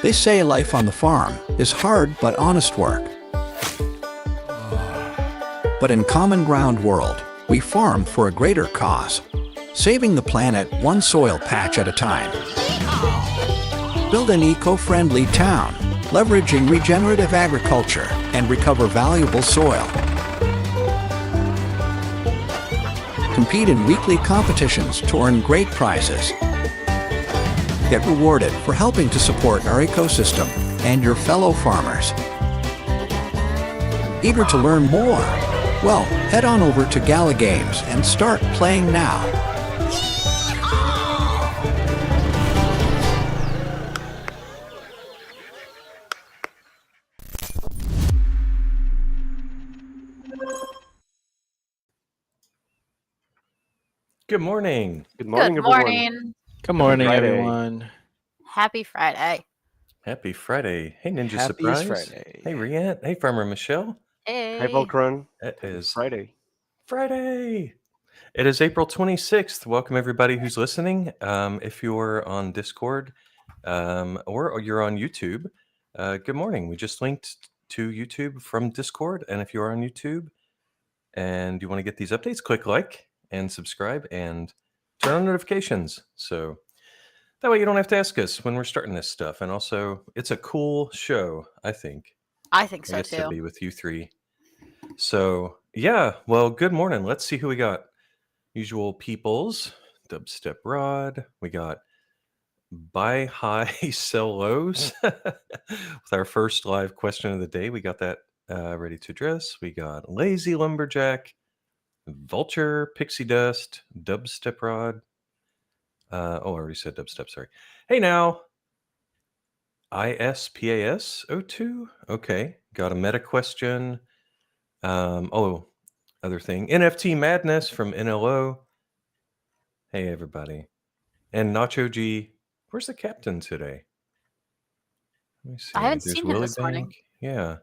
They say life on the farm is hard but honest work. But in Common Ground World, we farm for a greater cause, saving the planet one soil patch at a time. Build an eco-friendly town, leveraging regenerative agriculture, and recover valuable soil. Compete in weekly competitions to earn great prizes. Get rewarded for helping to support our ecosystem and your fellow farmers. Eager to learn more? Well, head on over to Gala Games and start playing now. Good morning. Good morning, Good everyone. morning. Good morning, Friday. everyone. Happy Friday. Happy Friday. Hey, Ninja Happy Surprise. Friday. Hey, Riant. Hey, Farmer Michelle. Hey. Hi, Volcron. It is Friday. Friday. It is April 26th. Welcome, everybody who's listening. If you're on Discord or you're on YouTube, good morning. We just linked to YouTube from Discord. And if you're on YouTube and you want to get these updates, click like and subscribe and turn on notifications. So that way you don't have to ask us when we're starting this stuff. And also, it's a cool show, I think. I think I so get to too. be with you three. So, yeah, well, good morning. Let's see who we got. Usual peoples, Dubstep Rod. We got Buy High, Sell Lows with our first live question of the day. We got that ready to address. We got Lazy Lumberjack, Vulture, Pixie Dust, Dubstep Rod. I already said dubstep, sorry. Hey now. ISPAS02. Okay. Got a meta question. Other thing. NFT Madness from NLO. Hey, everybody. And Nacho G. Where's the captain today? Let me see. I haven't There's seen him Willie this morning. Bank. Yeah.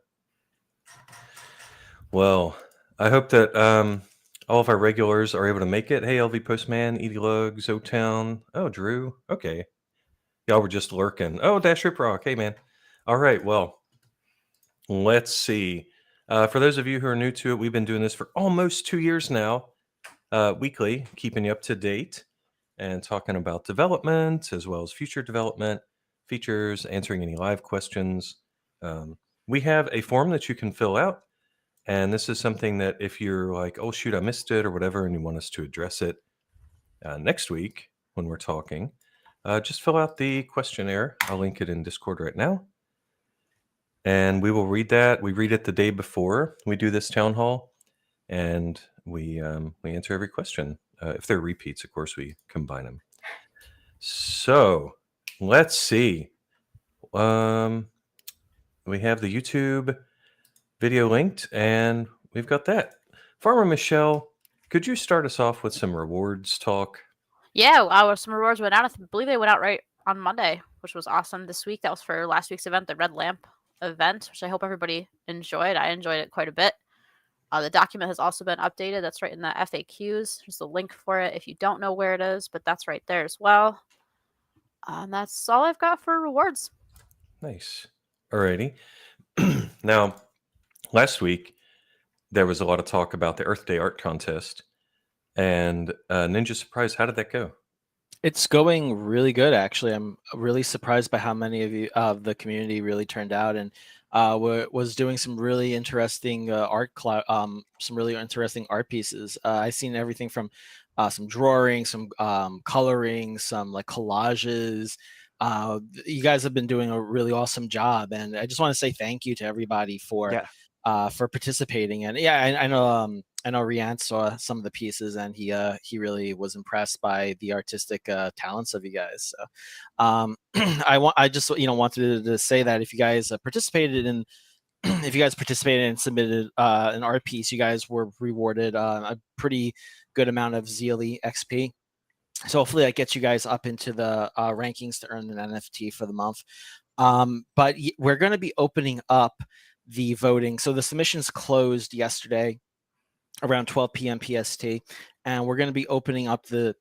Well, I hope that all of our regulars are able to make it. Hey, LV Postman, Edie Lugs, O-Town. Oh, Drew. Okay. Y'all were just lurking. Oh, Dash Rip Rock. Hey, man. All right. Well, let's see. For those of you who are new to it, we've been doing this for almost 2 years now, weekly, keeping you up to date and talking about development as well as future development, features, answering any live questions. We have a form that you can fill out. And this is something that if you're like, oh, shoot, I missed it or whatever, and you want us to address it next week when we're talking, just fill out the questionnaire. I'll link it in Discord right now. And we will read that. We read it the day before we do this town hall. And we answer every question. If they're repeats, of course, we combine them. So let's see. We have the YouTube video linked, and we've got that. Farmer Michelle, could you start us off with some rewards talk? Yeah, some rewards went out. I believe they went out right on Monday, which was awesome this week. That was for last week's event, the Red Lamp event, which I hope everybody enjoyed. I enjoyed it quite a bit. The document has also been updated. That's right in the FAQs. There's a link for it if you don't know where it is, but that's right there as well. And that's all I've got for rewards. Nice. Alrighty. Now, last week, there was a lot of talk about the Earth Day art contest. And Ninja Surprise, how did that go? It's going really good, actually. I'm really surprised by how many of you of the community really turned out and was doing some really interesting some really interesting art pieces. I've seen everything from some drawing, some coloring, some like collages. You guys have been doing a really awesome job, and I just want to say thank you to everybody for participating. And yeah, I know Rian saw some of the pieces, and he really was impressed by the artistic talents of you guys. So I just wanted to say that if you guys participated in and submitted an art piece, you guys were rewarded a pretty good amount of Zealy XP. So hopefully that gets you guys up into the rankings to earn an NFT for the month. But we're going to be opening up the voting. So the submissions closed yesterday around 12 p.m. PST, and we're going to be opening up the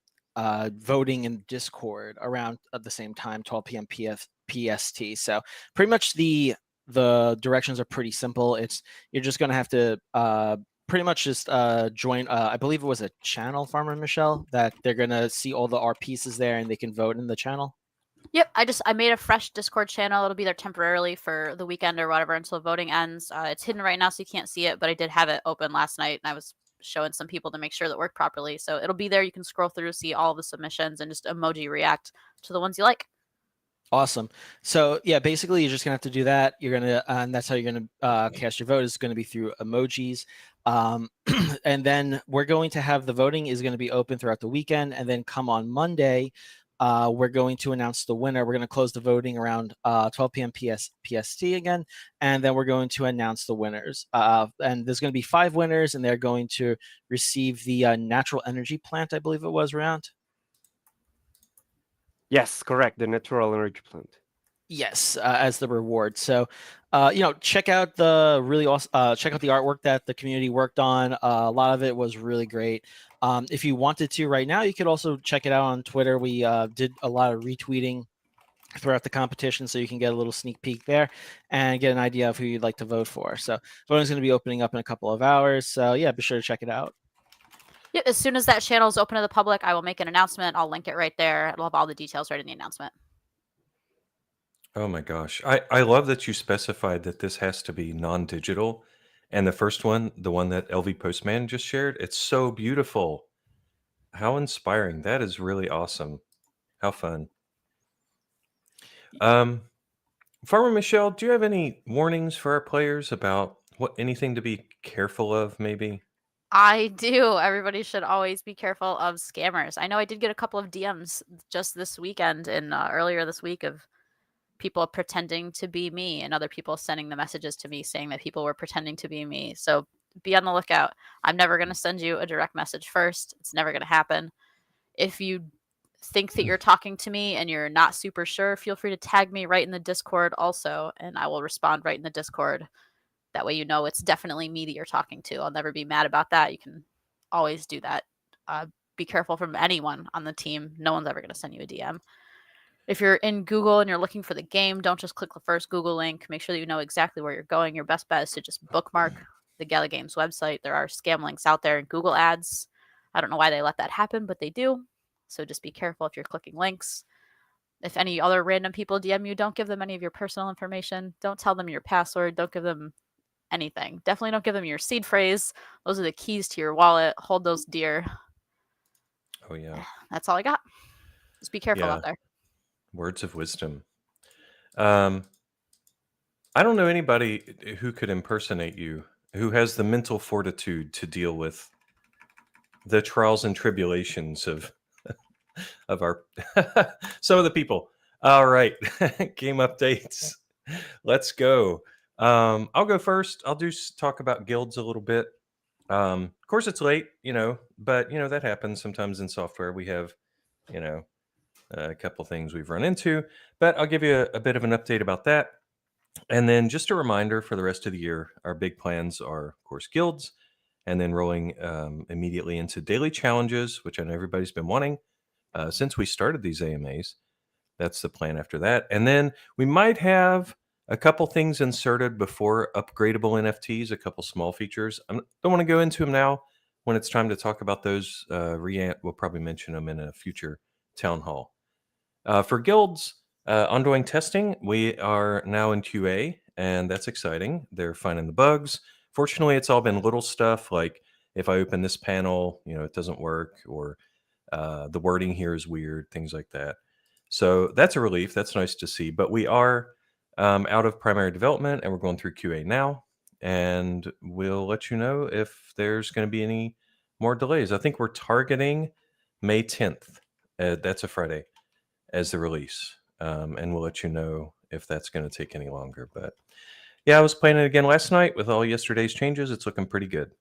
voting in Discord around at the same time, 12 p.m. PST. So pretty much the directions are pretty simple. You're just going to have to pretty much just join. I believe it was a channel, Farmer Michelle, that they're going to see all our pieces there and they can vote in the channel. Yep, I made a fresh Discord channel. It'll be there temporarily for the weekend or whatever until voting ends. It's hidden right now, so you can't see it, but I did have it open last night, and I was showing some people to make sure that worked properly. So it'll be there. You can scroll through, see all the submissions, and just emoji react to the ones you like. Awesome. So yeah, basically you're just gonna have to do that. You're gonna, and that's how you're gonna cast your vote, is going to be through emojis. And then we're going to have the voting is going to be open throughout the weekend, and then come on Monday, we're going to announce the winner. We're going to close the voting around 12 p.m. PST again, and then we're going to announce the winners. And there's going to be 5 winners, and they're going to receive the natural energy plant, I believe it was, around. Yes, correct. The natural energy plant. Yes, as the reward. So, check out the really awesome. Check out the artwork that the community worked on. A lot of it was really great. If you wanted to, right now, you could also check it out on Twitter. We did a lot of retweeting throughout the competition, so you can get a little sneak peek there and get an idea of who you'd like to vote for. So, voting is going to be opening up in a couple of hours. So, yeah, be sure to check it out. Yep, as soon as that channel is open to the public, I will make an announcement. I'll link it right there. It'll have all the details right in the announcement. Oh my gosh. I love that you specified that this has to be non-digital. And the first one, the one that LV Postman just shared, it's so beautiful. How inspiring. That is really awesome. How fun. Farmer Michelle, do you have any warnings for our players about anything to be careful of, maybe? I do. Everybody should always be careful of scammers. I know I did get a couple of DMs just this weekend and earlier this week of people pretending to be me and other people sending the messages to me saying that people were pretending to be me. So be on the lookout. I'm never going to send you a direct message first. It's never going to happen. If you think that you're talking to me and you're not super sure, feel free to tag me right in the Discord also, and I will respond right in the Discord. That way you know it's definitely me that you're talking to. I'll never be mad about that. You can always do that. Be careful from anyone on the team. No one's ever going to send you a DM. If you're in Google and you're looking for the game, don't just click the first Google link. Make sure that you know exactly where you're going. Your best bet is to just bookmark the Gala Games website. There are scam links out there in Google ads. I don't know why they let that happen, but they do. So just be careful if you're clicking links. If any other random people DM you, don't give them any of your personal information. Don't tell them your password. Don't give them anything. Definitely don't give them your seed phrase. Those are the keys to your wallet. Hold those dear. Oh, yeah. That's all I got. Just be careful out there. Words of wisdom. I don't know anybody who could impersonate you, who has the mental fortitude to deal with the trials and tribulations of our some of the people. All right. Game updates. Let's go. I'll go first. I'll talk about guilds a little bit. Of course it's late, but that happens sometimes in software. We have, a couple things we've run into, but I'll give you a bit of an update about that. And then just a reminder for the rest of the year, our big plans are, of course, guilds, and then rolling immediately into daily challenges, which I know everybody's been wanting since we started these AMAs. That's the plan after that. And then we might have a couple things inserted before upgradable NFTs, a couple small features. I don't want to go into them now. When it's time to talk about those, we'll probably mention them in a future town hall. For guilds, ongoing testing, we are now in QA, and that's exciting. They're finding the bugs. Fortunately, it's all been little stuff like if I open this panel, it doesn't work, or the wording here is weird, things like that. So that's a relief. That's nice to see. But we are out of primary development, and we're going through QA now. And we'll let you know if there's going to be any more delays. I think we're targeting May 10th. That's a Friday as the release. And we'll let you know if that's going to take any longer. But yeah, I was playing it again last night with all yesterday's changes. It's looking pretty good.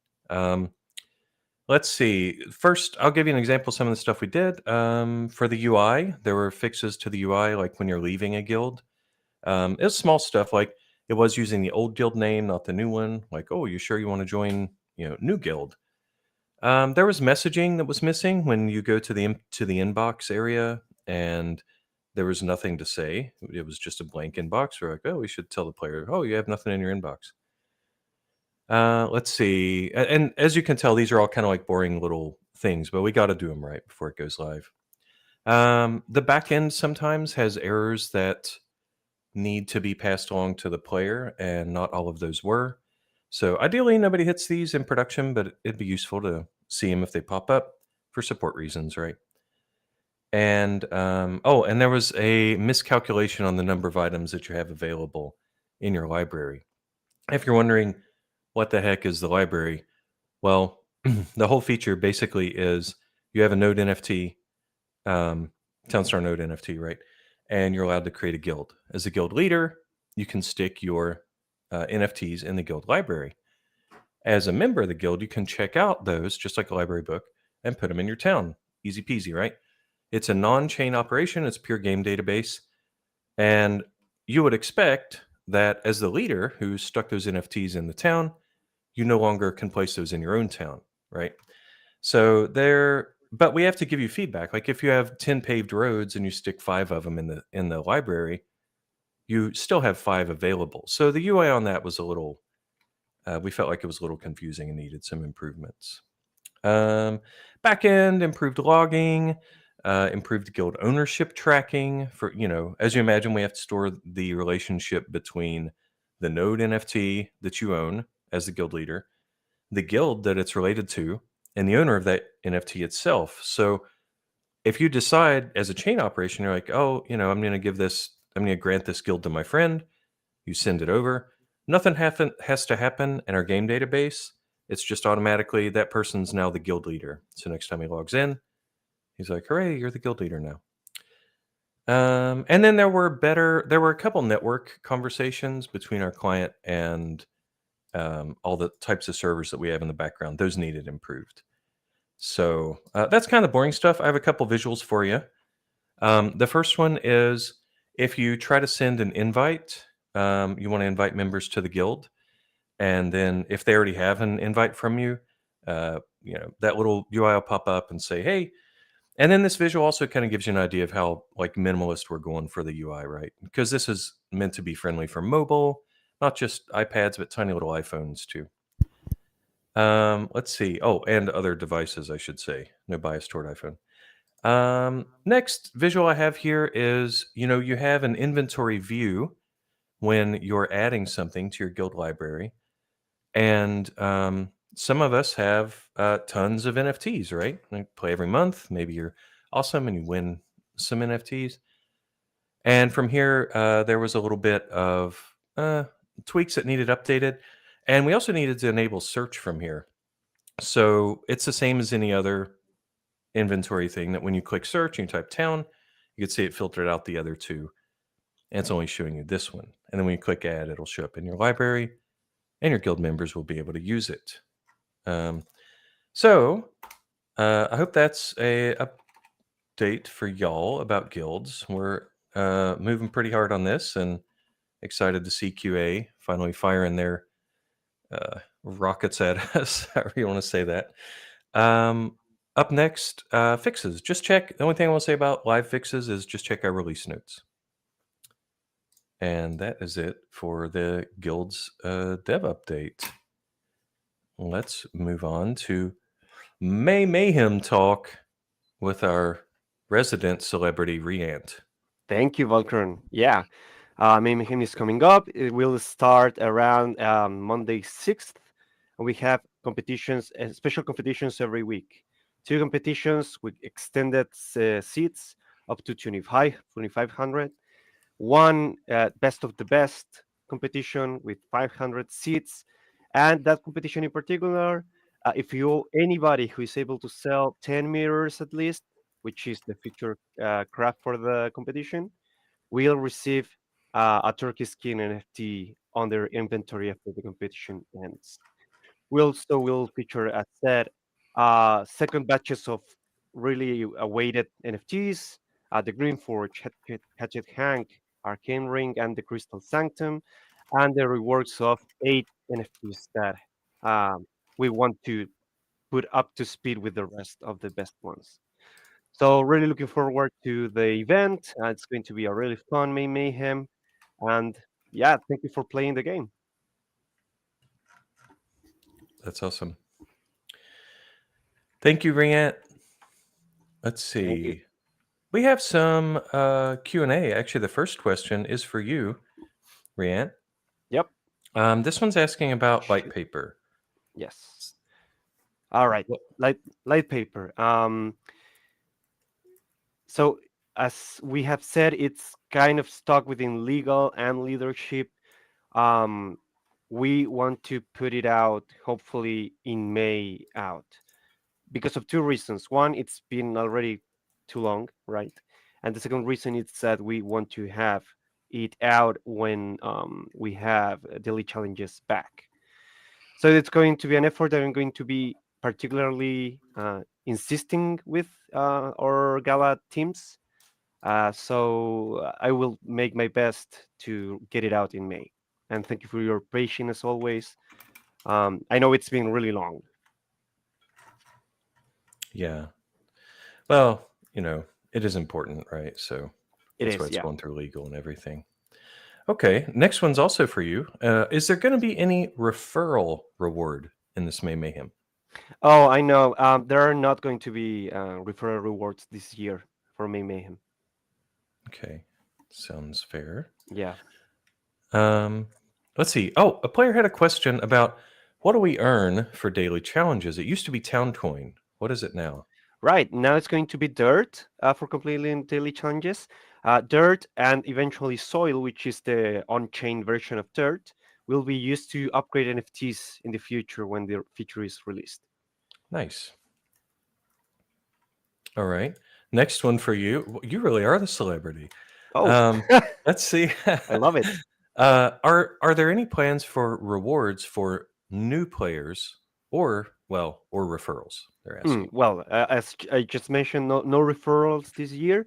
Let's see. First, I'll give you an example of some of the stuff we did. For the UI, there were fixes to the UI, like when you're leaving a guild. It was small stuff, like it was using the old guild name, not the new one. Like, oh, you sure you want to join, new guild? There was messaging that was missing when you go to the inbox area, and there was nothing to say. It was just a blank inbox. We're like, oh, we should tell the player, oh, you have nothing in your inbox. Let's see. And as you can tell, these are all kind of like boring little things, but we got to do them right before it goes live. The back end sometimes has errors that need to be passed along to the player, and not all of those were. So ideally, nobody hits these in production, but it'd be useful to see them if they pop up for support reasons, right? And and there was a miscalculation on the number of items that you have available in your library. If you're wondering what the heck is the library, well, the whole feature basically is you have a node NFT, Townstar node NFT, right? And you're allowed to create a guild. As a guild leader, you can stick your NFTs in the guild library. As a member of the guild, you can check out those just like a library book and put them in your town. Easy peasy, right? It's a non-chain operation. It's pure game database. And you would expect that as the leader who stuck those NFTs in the town, you no longer can place those in your own town, right? So but we have to give you feedback. Like if you have 10 paved roads and you stick 5 of them in the library, you still have 5 available. So the UI on that was a little, we felt like it was a little confusing and needed some improvements. Backend, improved logging, improved guild ownership tracking. For, as you imagine, we have to store the relationship between the node NFT that you own as the guild leader, the guild that it's related to, and the owner of that NFT itself. So if you decide as a chain operation, you're like, oh, I'm going to grant this guild to my friend. You send it over. Nothing has to happen in our game database. It's just automatically that person's now the guild leader. So next time he logs in, he's like, hooray, you're the guild leader now. And then there were a couple network conversations between our client and all the types of servers that we have in the background. Those needed improved. So that's kind of the boring stuff. I have a couple visuals for you. The first one is if you try to send an invite, you want to invite members to the guild. And then if they already have an invite from you, that little UI will pop up and say, hey. And then this visual also kind of gives you an idea of how like minimalist we're going for the UI, right? Because this is meant to be friendly for mobile, not just iPads, but tiny little iPhones too. Let's see. Oh, and other devices, I should say. No bias toward iPhone. Next visual I have here is, you have an inventory view when you're adding something to your guild library. And some of us have tons of NFTs, right? We play every month. Maybe you're awesome and you win some NFTs. And from here, there was a little bit of tweaks that needed updated. And we also needed to enable search from here. So it's the same as any other inventory thing that when you click search and you type town, you can see it filtered out the other two. And it's only showing you this one. And then when you click add, it'll show up in your library and your guild members will be able to use it. So I hope that's a update for y'all about guilds. We're moving pretty hard on this and excited to see QA finally firing their rockets at us, however you want to say that. Up next, fixes. Just check. The only thing I want to say about live fixes is just check our release notes. And that is it for the guild's dev update. Let's move on to Mayhem talk with our resident celebrity Riant. Thank you, Volkern. Yeah, Mayhem is coming up. It will start around Monday 6th. We have competitions, special competitions every week. 2 competitions with extended seats up to 2,500. One best of the best competition with 500 seats. And that competition in particular, if anybody who is able to sell 10 meters at least, which is the feature craft for the competition, will receive a turkey skin NFT on their inventory after the competition ends. We also will feature, as said, second batches of really awaited NFTs, the Green Forge, Hatchet Hank, Arcane Ring, and the Crystal Sanctum, and the rewards of 8 NFTs that we want to put up to speed with the rest of the best ones. So really looking forward to the event. It's going to be a really fun mayhem, and yeah, thank you for playing the game. That's awesome. Thank you, Riant. Let's Thank you. see. We have some Q&A. Actually, the first question is for you, Riant. Yep. This one's asking about Shoot. light paper. Yes. All right. What- Light paper. So as we have said, it's kind of stuck within legal and leadership. We want to put it out hopefully in May out because of two reasons. One, it's been already too long, right? And the second reason is that we want to have it out when we have daily challenges back. So it's going to be an effort that I'm going to be particularly insisting with our Gala teams. So I will make my best to get it out in May. And thank you for your patience as always. I know it's been really long. Yeah. Well, it is important, right? So It that's why is, it's yeah. going through legal and everything. Okay, next one's also for you. Is there going to be any referral reward in this May Mayhem? Oh, I know. There are not going to be referral rewards this year for May Mayhem. Okay, sounds fair. Yeah. Let's see. Oh, a player had a question about what do we earn for daily challenges? It used to be town coin. What is it now? Right. Now it's going to be dirt for completing daily challenges. Dirt and eventually soil, which is the on-chain version of dirt, will be used to upgrade NFTs in the future when the feature is released. Nice. All right. Next one for you. You really are the celebrity. Oh, Let's see. I love it. Are there any plans for rewards for new players or referrals? They're asking. Well, as I just mentioned, no referrals this year,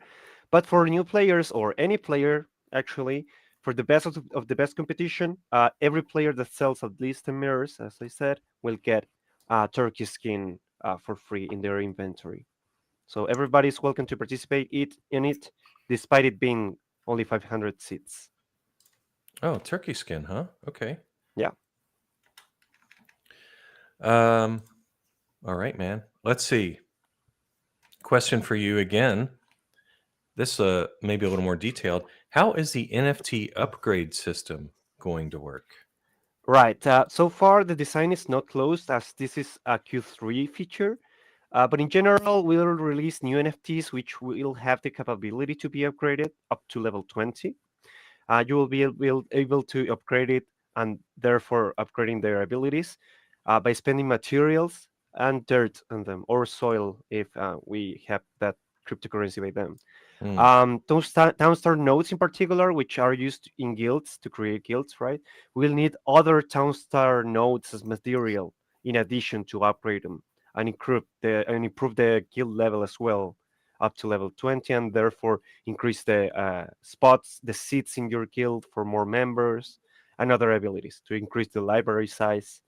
but for new players or any player, actually, for the best of the best competition, every player that sells at least 10 mirrors, as I said, will get a turkey skin for free in their inventory. So everybody's welcome to participate in it, despite it being only 500 seats. Oh, turkey skin, huh? Okay. Yeah. All right, man. Let's see. Question for you again. This may be a little more detailed. How is the NFT upgrade system going to work? Right. So far, the design is not closed as this is a Q3 feature. But in general, we'll release new NFTs which will have the capability to be upgraded up to level 20. You will be able to upgrade it and therefore upgrading their abilities by spending materials and dirt on them or soil if we have that cryptocurrency by them. Those Townstar nodes in particular, which are used in guilds to create guilds, right? We'll need other Townstar nodes as material in addition to upgrade them and improve the guild level as well up to level 20 and therefore increase the spots, the seats in your guild for more members and other abilities to increase the library size.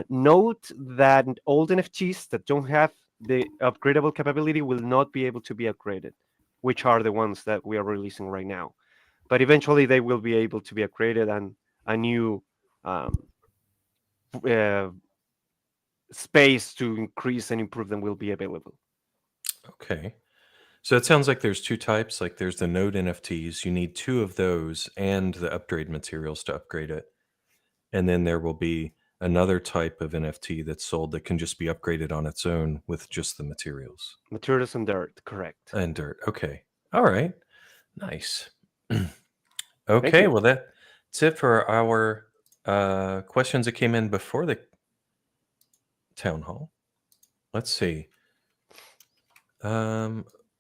Note that old NFTs that don't have the upgradable capability will not be able to be upgraded, which are the ones that we are releasing right now. But eventually they will be able to be upgraded and a new space to increase and improve them will be available. Okay. So it sounds like there's two types. Like there's the node NFTs. You need two of those and the upgrade materials to upgrade it. And then there will be another type of NFT that's sold that can just be upgraded on its own with just the materials. Materials and dirt, correct. And dirt. Okay. All right. Nice. Okay. Well, that's it for our questions that came in before the town hall. Let's see.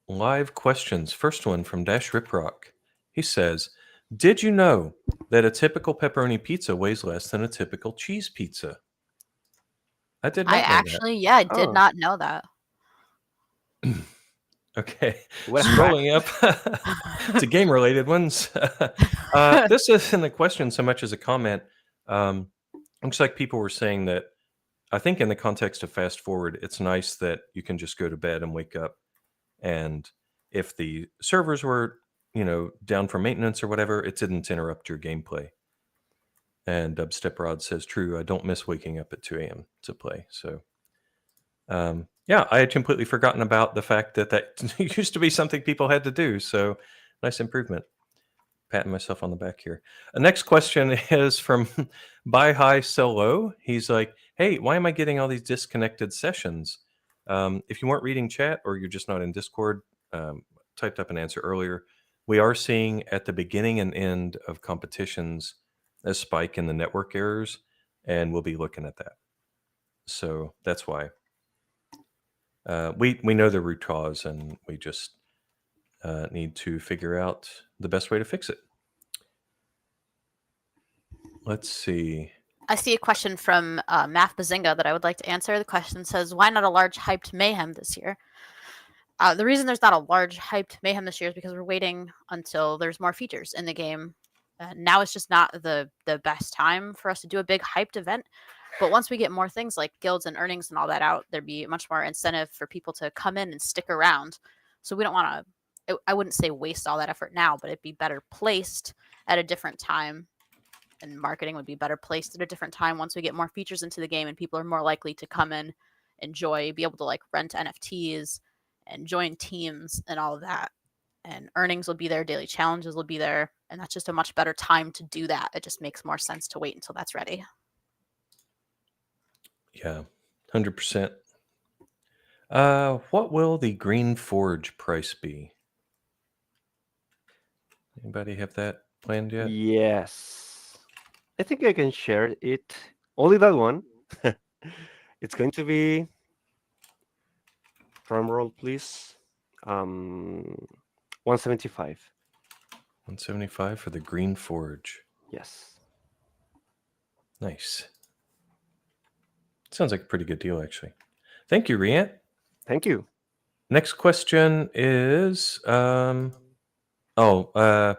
Live questions. First one from Dash Riprock. He says, did you know that a typical pepperoni pizza weighs less than a typical cheese pizza? I did not know actually, I did not know that. Okay. Scrolling up to game-related ones. This isn't a question so much as a comment. Looks like people were saying that I think in the context of fast forward, it's nice that you can just go to bed and wake up, and if the servers were, down for maintenance or whatever, it didn't interrupt your gameplay. And Dubstep Rod says, true, I don't miss waking up at 2 a.m. to play. So, yeah, I had completely forgotten about the fact that used to be something people had to do. So, nice improvement. Patting myself on the back here. The next question is from Buy High Sell Low. He's like, hey, why am I getting all these disconnected sessions? If you weren't reading chat or you're just not in Discord, typed up an answer earlier. We are seeing at the beginning and end of competitions a spike in the network errors, and we'll be looking at that. So that's why. We know the root cause, and we just need to figure out the best way to fix it. Let's see. I see a question from Math Bazinga that I would like to answer. The question says, why not a large hyped Mayhem this year? The reason there's not a large hyped Mayhem this year is because we're waiting until there's more features in the game. Now it's just not the best time for us to do a big hyped event. But once we get more things like guilds and earnings and all that out, there'd be much more incentive for people to come in and stick around. So we don't want to, I wouldn't say waste all that effort now, but it'd be better placed at a different time. And marketing would be better placed at a different time once we get more features into the game and people are more likely to come in, enjoy, be able to like rent NFTs and join teams and all of that. And earnings will be there, daily challenges will be there, and that's just a much better time to do that. It just makes more sense to wait until that's ready. Yeah, 100%. What will the Green Forge price be? Anybody have that planned yet? Yes. I think I can share it. Only that one. It's going to be, drum roll, please. 175. 175 for the Green Forge. Yes. Nice. Sounds like a pretty good deal, actually. Thank you, Riant. Thank you. Next question is, M. Wallen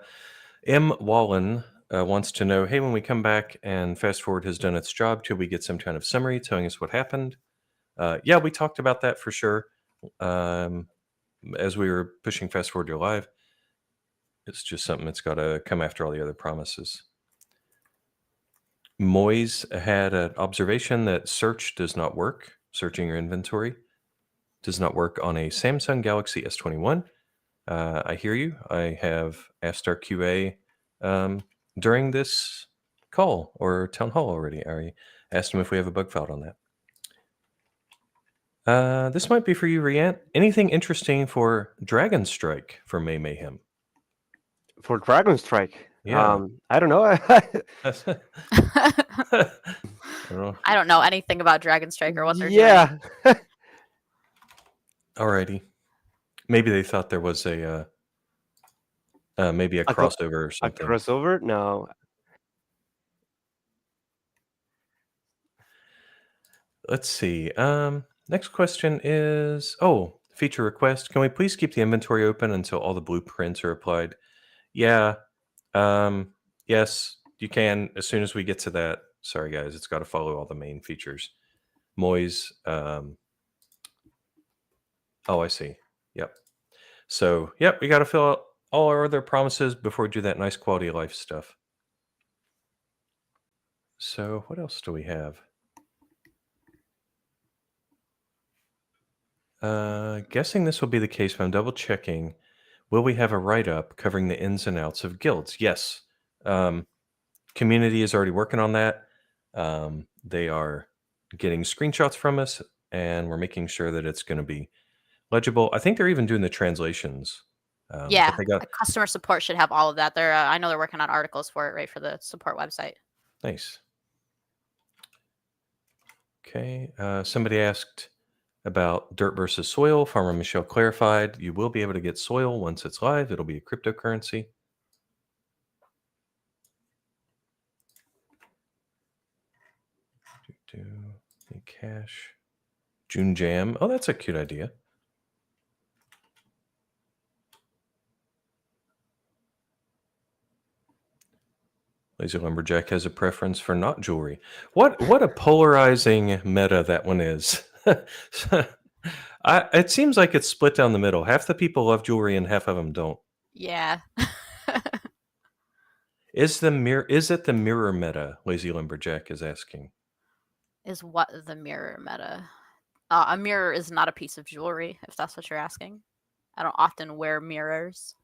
wants to know, hey, when we come back and Fast Forward has done its job, could we get some kind of summary telling us what happened? Yeah, we talked about that for sure. As we were pushing Fast Forward to live, it's just something that's got to come after all the other promises. Moise had an observation that search does not work. Searching your inventory does not work on a Samsung Galaxy S21. I hear you. I have asked our QA during this call or town hall already. I asked him if we have a bug filed on that. This might be for you, Riant. Anything interesting for Dragon Strike for Mayhem? For Dragon Strike. Yeah. I don't know. I don't know. I don't know anything about Dragon Strike or what they're doing. Yeah. Alrighty. Maybe they thought there was a maybe a crossover or A something. crossover? No. Let's see. Next question is, feature request. Can we please keep the inventory open until all the blueprints are applied? Yeah. Yes, you can as soon as we get to that. Sorry, guys. It's got to follow all the main features. Moise. I see. Yep. So, yep, we got to fill out all our other promises before we do that nice quality of life stuff. So, what else do we have? Guessing this will be the case, but I'm double checking. Will we have a write-up covering the ins and outs of guilds? Yes. Community is already working on that. They are getting screenshots from us, and we're making sure that it's going to be legible. I think they're even doing the translations. Yeah, but they got customer support should have all of that. They're I know they're working on articles for it, right, for the support website. nice. Okay. Somebody asked about dirt versus soil. Farmer Michelle clarified you will be able to get soil once it's live. It'll be a cryptocurrency. The cash. June Jam. Oh, that's a cute idea. Lazy Lumberjack has a preference for not jewelry. What a polarizing meta that one is. It seems like it's split down the middle. Half the people love jewelry and half of them don't. Yeah. Is it the mirror meta? Lazy Lumberjack is asking. Is what the mirror meta? A mirror is not a piece of jewelry, if that's what you're asking. I don't often wear mirrors.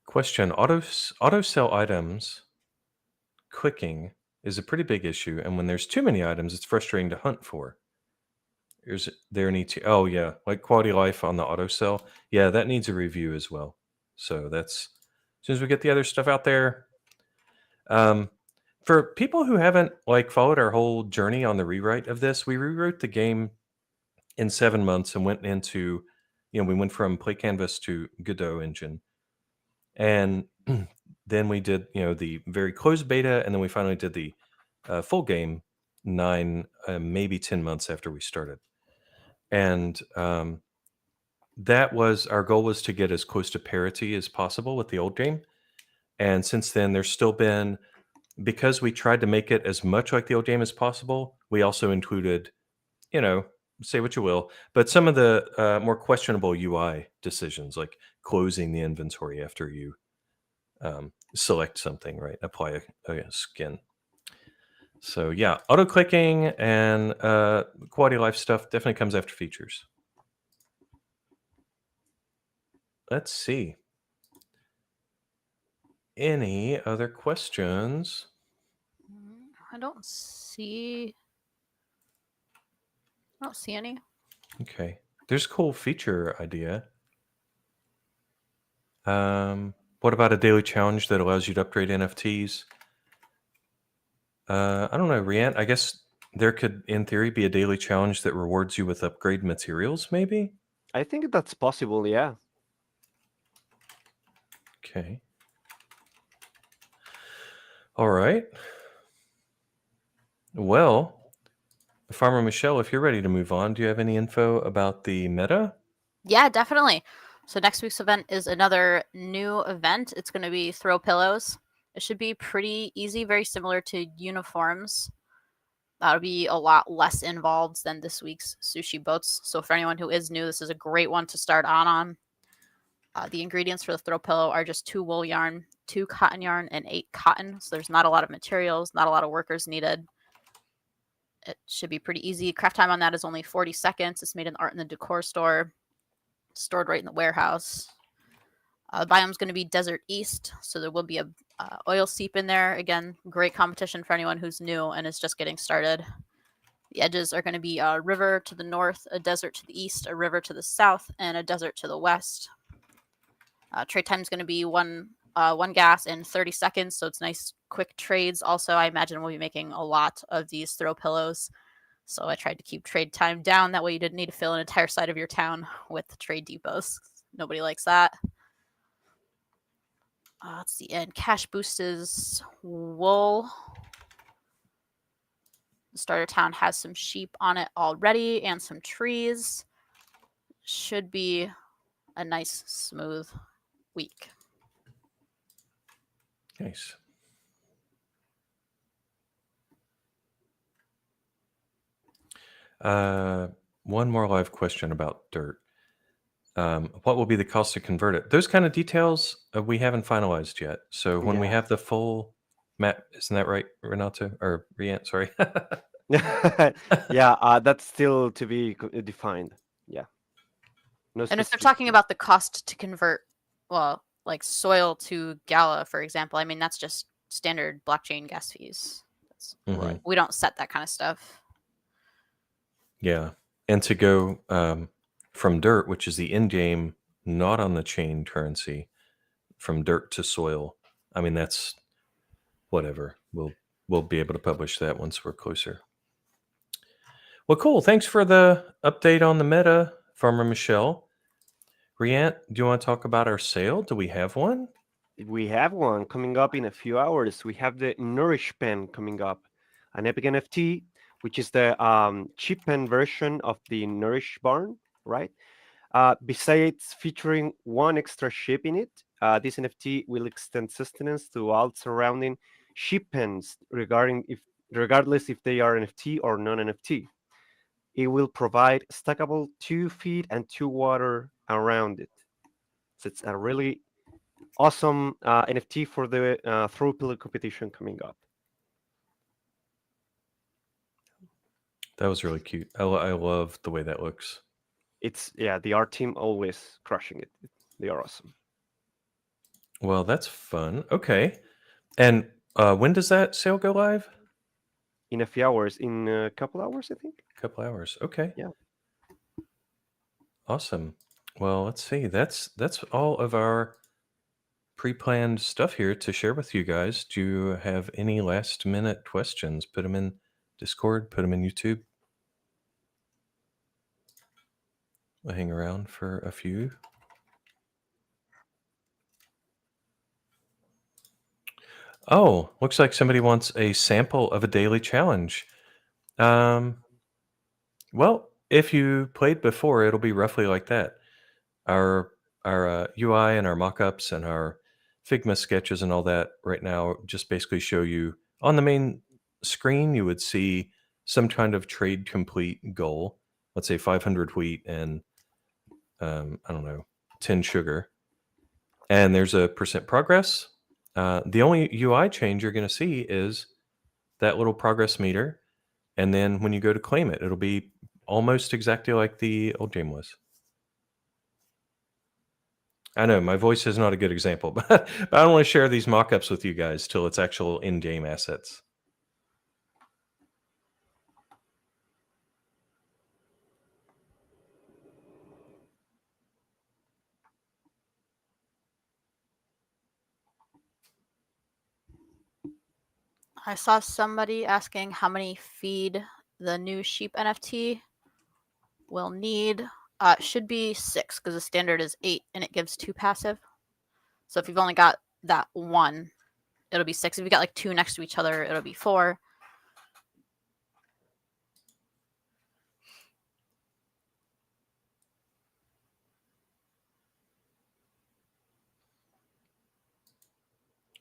Question: auto sell items clicking is a pretty big issue, and when there's too many items, it's frustrating to hunt for. Is there need to? Oh yeah, like quality of life on the auto sell. Yeah, that needs a review as well. So that's as soon as we get the other stuff out there. For people who haven't like followed our whole journey on the rewrite of this, we rewrote the game in 7 months and went into, we went from Play Canvas to Godot engine, and then we did, the very closed beta, and then we finally did the full game 9, maybe 10 months after we started. And that was our goal, was to get as close to parity as possible with the old game. And since then, there's still been, because we tried to make it as much like the old game as possible, we also included, say what you will, but some of the more questionable UI decisions, like closing the inventory after you select something, right? Apply a skin. So yeah, auto clicking and quality of life stuff definitely comes after features. Let's see. Any other questions? I don't see any. Okay. There's a cool feature idea. What about a daily challenge that allows you to upgrade NFTs? I don't know, Riant. I guess there could, in theory, be a daily challenge that rewards you with upgrade materials, maybe? I think that's possible, yeah. Okay. All right. Well, Farmer Michelle, if you're ready to move on, do you have any info about the meta? Yeah, definitely. So next week's event is another new event. It's going to be throw pillows. It should be pretty easy, very similar to uniforms. That'll be a lot less involved than this week's sushi boats. So for anyone who is new, this is a great one to start on. The ingredients for the throw pillow are just 2 wool yarn, 2 cotton yarn, and 8 cotton. So there's not a lot of materials, not a lot of workers needed. It should be pretty easy. Craft time on that is only 40 seconds. It's made in the art and the decor store, stored right in the warehouse. The biome's going to be Desert East, so there will be a oil seep in there. Again, great competition for anyone who's new and is just getting started. The edges are going to be a river to the north, a desert to the east, a river to the south, and a desert to the west. Trade time is going to be one gas in 30 seconds, so it's nice, quick trades. Also, I imagine we'll be making a lot of these throw pillows, so I tried to keep trade time down. That way you didn't need to fill an entire side of your town with trade depots. Nobody likes that. Let's see, and cash boost is wool. The starter town has some sheep on it already and some trees. Should be a nice, smooth week. Nice. One more live question about dirt. What will be the cost to convert it? Those kind of details we haven't finalized yet. So when we Yeah. have the full map, isn't that right, Renato? Or Riant, sorry. Yeah, that's still to be defined. Yeah. No And if they're specific- talking about the cost to convert, well, like soil to Gala, for example, I mean, that's just standard blockchain gas fees. Mhm. We don't set that kind of stuff. Yeah. And to go from dirt, which is the in-game, not on the chain currency, from dirt to soil. I mean, that's whatever. We'll be able to publish that once we're closer. Well, cool. Thanks for the update on the meta, Farmer Michelle. Riant, do you want to talk about our sale? Do we have one? We have one coming up in a few hours. We have the Nourish Pen coming up, an epic NFT, which is the cheap pen version of the Nourish Barn, right? Besides featuring one extra ship in it, this NFT will extend sustenance to all surrounding ship pens, regardless if they are NFT or non-NFT. It will provide stackable 2 feet and 2 water around it. So it's a really awesome NFT for the throw pillow competition coming up. That was really cute. I love the way that looks. The art team always crushing it. They are awesome. Well, that's fun. Okay. And when does that sale go live? In a few hours, in a couple hours, I think. A couple hours. Okay. Yeah. Awesome. Well, let's see. That's all of our pre-planned stuff here to share with you guys. Do you have any last minute questions? Put them in Discord, put them in YouTube. We'll hang around for a few. Oh, looks like somebody wants a sample of a daily challenge. Well, if you played before, it'll be roughly like that. Our UI and our mockups and our Figma sketches and all that right now just basically show you on the main screen. You would see some kind of trade complete goal. Let's say 500 wheat and I don't know, 10 sugar, and there's a % progress. The only UI change you're going to see is that little progress meter, and then when you go to claim it, it'll be almost exactly like the old game was. I know my voice is not a good example, but I don't want to share these mock-ups with you guys till it's actual in-game assets. I saw somebody asking how many feed the new sheep NFT will need. Should be 6 because the standard is 8 and it gives 2 passive. So if you've only got that one, it'll be 6. If you got like 2 next to each other, it'll be 4.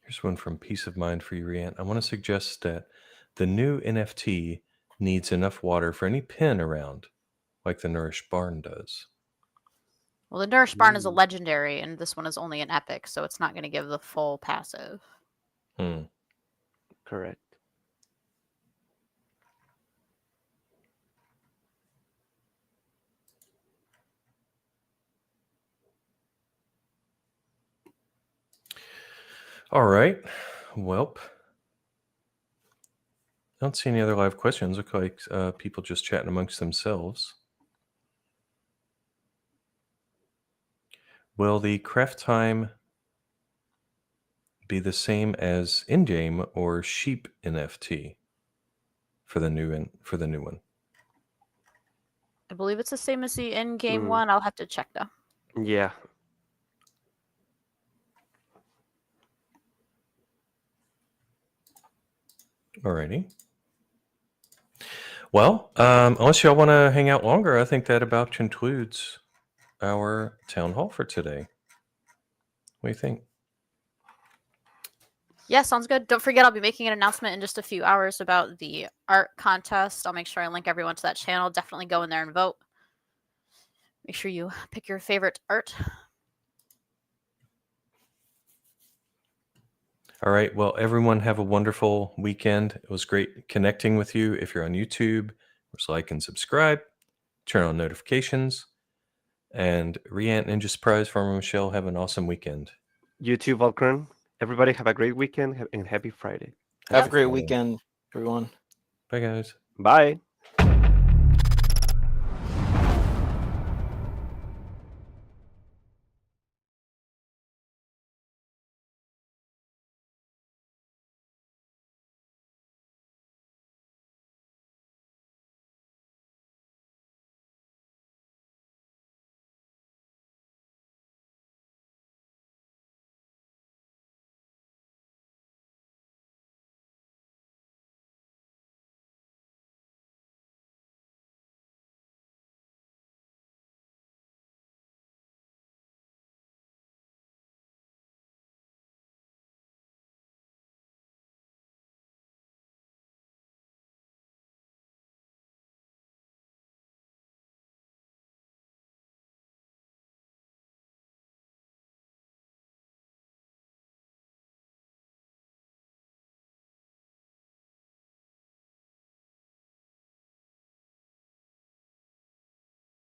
Here's one from Peace of Mind for you, Rian. I want to suggest that the new NFT needs enough water for any pin around, like the Nourished Barn does. Well, the Nourished Barn is a legendary, and this one is only an epic, so it's not going to give the full passive. Correct. All right. Welp. I don't see any other live questions. Look like people just chatting amongst themselves. Will the craft time be the same as in-game or sheep NFT for the new one? I believe it's the same as the in-game one. I'll have to check though. Yeah. Alrighty. Well, unless y'all want to hang out longer, I think that about concludes our town hall for today. What do you think? Yeah, sounds good. Don't forget, I'll be making an announcement in just a few hours about the art contest. I'll make sure I link everyone to that channel. Definitely go in there and vote. Make sure you pick your favorite art. All right. Well, everyone have a wonderful weekend. It was great connecting with you. If you're on YouTube, just like and subscribe. Turn on notifications. And Riant, Ninja Surprise, Farmer Michelle, have an awesome weekend. You too, Volcran. Everybody have a great weekend and happy Friday. Have a great weekend, everyone. Bye, guys. Bye.